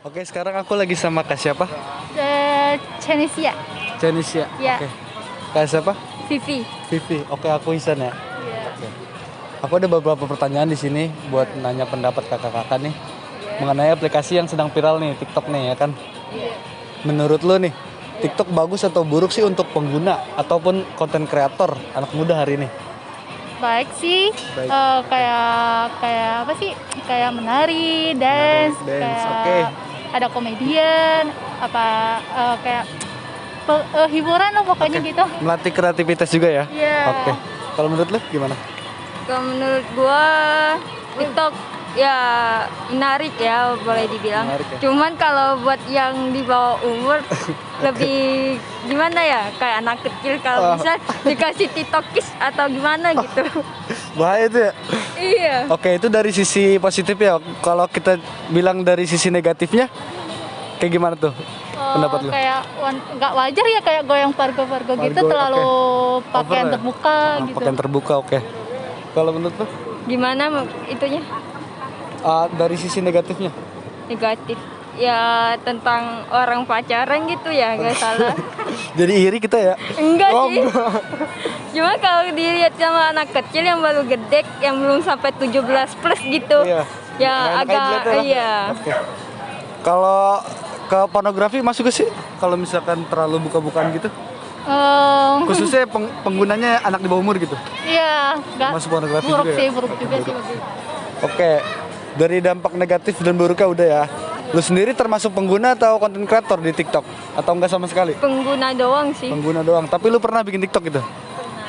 Oke, sekarang aku lagi sama Kak siapa? Chinese Janisya. Ya. Oke. Kak siapa? Vivi. Vivi. Oke, aku Isan ya. Iya. Oke. Aku ada beberapa pertanyaan di sini buat nanya pendapat kakak-kakak nih mengenai aplikasi yang sedang viral nih, TikTok nih ya kan. Menurut lo nih, TikTok bagus atau buruk sih untuk pengguna ataupun konten kreator anak muda hari ini? Baik sih. Baik. Kayak apa sih? Kayak menari, dance, Dance, kayak oke. ada komedian, kayak hiburan lah pokoknya Oke. gitu. Melatih kreativitas juga ya? Iya. Oke. Kalau menurut lo gimana? Kalau menurut gua TikTok ya menarik ya boleh dibilang. Menarik ya. Cuman kalau buat yang di bawah umur lebih gimana ya kayak anak kecil kalau bisa dikasih TikTokis atau gimana gitu. Bahaya itu ya? Iya. Oke, itu dari sisi positif ya. Kalau kita bilang dari sisi negatifnya, kayak gimana tuh pendapat lu? Kayak nggak wajar ya kayak goyang pargo-pargo gitu, Pargo, terlalu oke. pakaian Over ya? terbuka gitu. Pakaian terbuka, oke. Kalau menurut lu? Gimana itunya Dari sisi negatifnya? negatif. Ya tentang orang pacaran gitu ya nggak salah. Jadi iri kita ya? Enggak Oh, sih. enggak. Cuma kalau dilihat sama anak kecil yang baru gede yang belum sampai 17 plus gitu. Iya. Ya Enak aja agak dilihatnya lah. iya. Oke. Kalau ke pornografi masuk ke sih? Kalau misalkan terlalu buka-bukaan gitu? Khususnya penggunanya anak di bawah umur gitu? Iya, nggak Masuk pornografi buruk juga ya? sih, buruk Oke, juga buruk. sih. Oke, dari dampak negatif dan buruknya udah ya. Lu sendiri termasuk pengguna atau konten kreator di TikTok? Atau enggak sama sekali? Pengguna doang sih. Pengguna doang. Tapi lu pernah bikin TikTok gitu?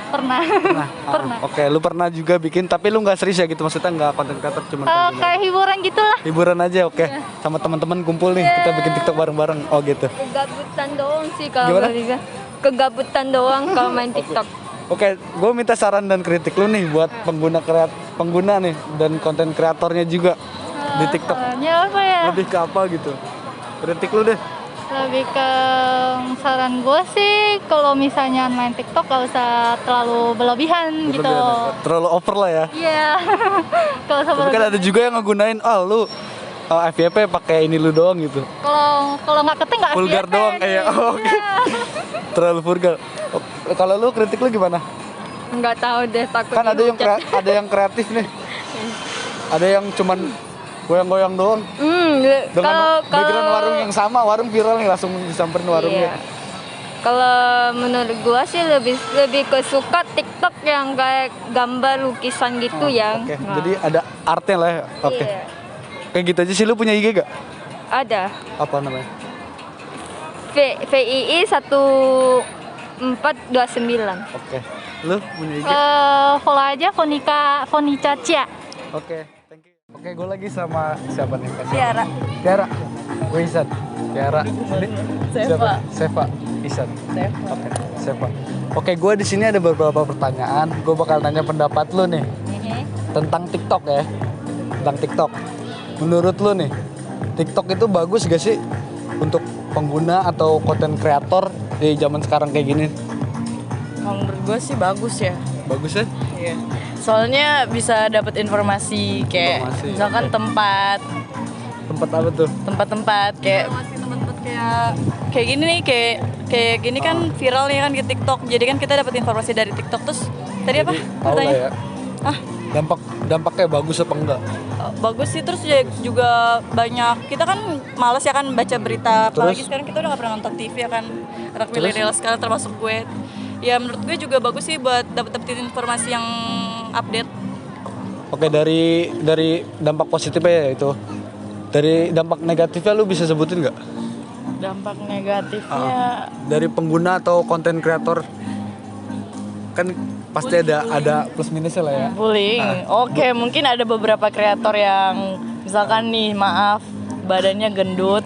Pernah. Pernah. Pernah. Oke, lu pernah juga bikin, tapi lu nggak serius ya gitu? Maksudnya nggak konten kreator, cuma pengguna. Kayak hiburan gitulah. Hiburan aja, oke. Sama teman-teman kumpul nih, kita bikin TikTok bareng-bareng. Oh gitu. Kegabutan doang sih kalau Gimana? boleh bilang. Kegabutan doang kalau main TikTok. Oke, gue minta saran dan kritik lu nih buat pengguna nih dan konten kreatornya juga di TikTok. Soalnya apa ya? Lebih ke apa gitu? Kritik lu deh. Lebih ke saran gue sih kalau misalnya main TikTok gak usah terlalu berlebihan gitu. Terlalu over lah ya. Iya. Kalau usah Tapi kan ada juga yang ngegunain, lu FYP pakai ini lu doang gitu. kalau nggak keting nggak Vulgar FYP doang, gitu. oke. Iya. Terlalu vulgar. Kalau lu kritik lu gimana? Enggak tahu deh takut Kan ada yang dihujat. ada yang kreatif nih. Ada yang cuman goyang-goyang doang. Dengan Kalau background warung yang sama, warung viral nih langsung disamperin warungnya. Iya. Kalau menurut gua sih lebih ke suka TikTok yang kayak gambar lukisan gitu yang. Oke, Nah, jadi ada artnya lah ya. Oke. iya. Kayak gitu aja sih, lu punya IG gak? Ada. Apa namanya? VII 1429. Oke. Lu punya IG? Follow aja Fonica Cia. Oke, thank you. Oke, gue lagi sama siapa nih? Kak? Tiara. Tiara. Gue Isan. Tiara. Siapa? Seva. Isan. Oke, Seva. Oke, gue di sini ada beberapa pertanyaan. Gue bakal nanya pendapat lu nih tentang TikTok ya. Tentang TikTok. Menurut lu nih, TikTok itu bagus gak sih untuk pengguna atau konten kreator di zaman sekarang kayak gini? Kalau menurut gue sih bagus ya. Bagus ya? Iya. Soalnya bisa dapat informasi kayak Informasi, misalkan oke. tempat Apa tuh? tempat kayak tempat-tempat kayak gini nih kayak gini kan viral nih kan di TikTok. Jadi kan kita dapat informasi dari TikTok terus tadi apa? Tahu lah Pertanyaan? ya. Ah, Dampaknya bagus apa enggak? bagus sih terus juga banyak kita kan males ya kan baca berita apalagi Terus? sekarang kita udah gak pernah nonton TV ya kan anak Terus? milenial sekarang termasuk gue ya menurut gue juga bagus sih buat dapetin informasi yang update. Oke, dari dampak positifnya ya itu. Dari dampak negatifnya lu bisa sebutin nggak? Dampak negatifnya Dari pengguna atau konten kreator kan pasti ada plus minusnya lah ya. bullying. Oke, mungkin ada beberapa kreator yang misalkan nih maaf badannya gendut.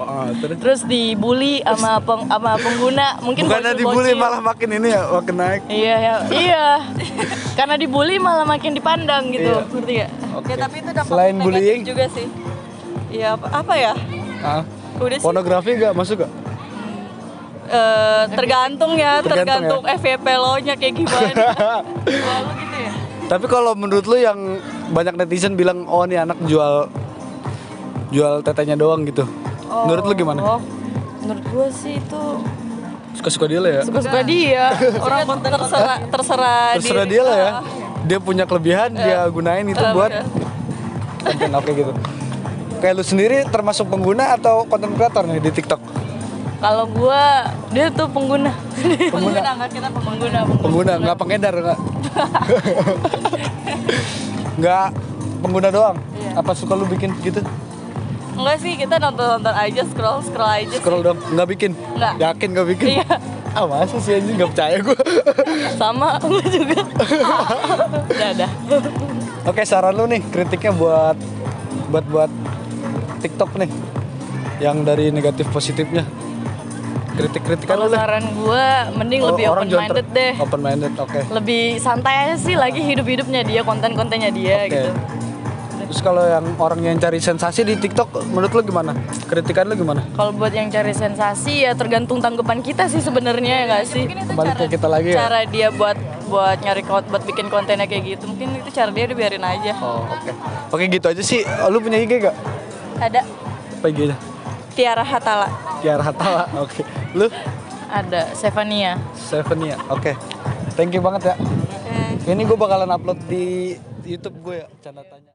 Terus dibully sama pengguna, mungkin Bukannya dibully bocil-bocil. malah makin ini ya, makin naik. Iya. Karena dibully malah makin dipandang gitu, Iya. ngerti gak? Oke. Ya tapi itu dampak Selain negatif bullying? juga sih. Iya, apa ya? Ah, Udah sih. pornografi nggak masuk gak? Tergantung Tergantung FYP lo-nya kayak gimana. Lalu gitu ya. Tapi kalau menurut lu yang banyak netizen bilang oh nih anak jual tetenya doang gitu. Menurut lu gimana? Menurut gue sih itu Suka-suka dia lah ya. suka-suka dia. Orang Terserah dia lah ya. Dia punya kelebihan, dia gunain itu buat konten oke gitu. Kayak lu sendiri termasuk pengguna atau konten kreator nih di TikTok? Kalau gue, dia tuh pengguna. Pengguna. Nggak, kita pengguna. Pengguna, nggak pengedar nggak? Nggak pengguna doang. Apa suka lu bikin gitu? Enggak sih, kita nonton aja, scroll aja. Scroll dong, nggak bikin? Nggak. Yakin nggak bikin? Iya. Ah masa sih anjing, nggak percaya gue. Sama, lu juga. Udah. Oke, saran lu nih kritiknya buat TikTok nih, yang dari negatif positifnya. Kritik-kritikan Kalau lu lah. saran gue, mending lebih Orang open jangan minded deh. Open minded, oke. Lebih santai aja sih lagi hidup-hidupnya dia, konten-kontennya dia Oke. gitu. Terus kalau yang orang yang cari sensasi di TikTok, menurut lu gimana? Kritikan lu gimana? Kalau buat yang cari sensasi ya tergantung tanggapan kita sih sebenarnya ya nggak sih? Kembali ke kita lagi ya. Cara dia buat buat bikin kontennya kayak gitu, mungkin itu cara dia udah biarin aja. Oh, oke. Oke, gitu aja sih. Lu punya IG gak? Ada Apa IG-nya? Tiara Hatala, Tiara Hatala. Oke. Lu? ada Sevania. Sevenia. Oke. Thank you banget ya. Ini gue bakalan upload di YouTube gue ya, Canda Tanya.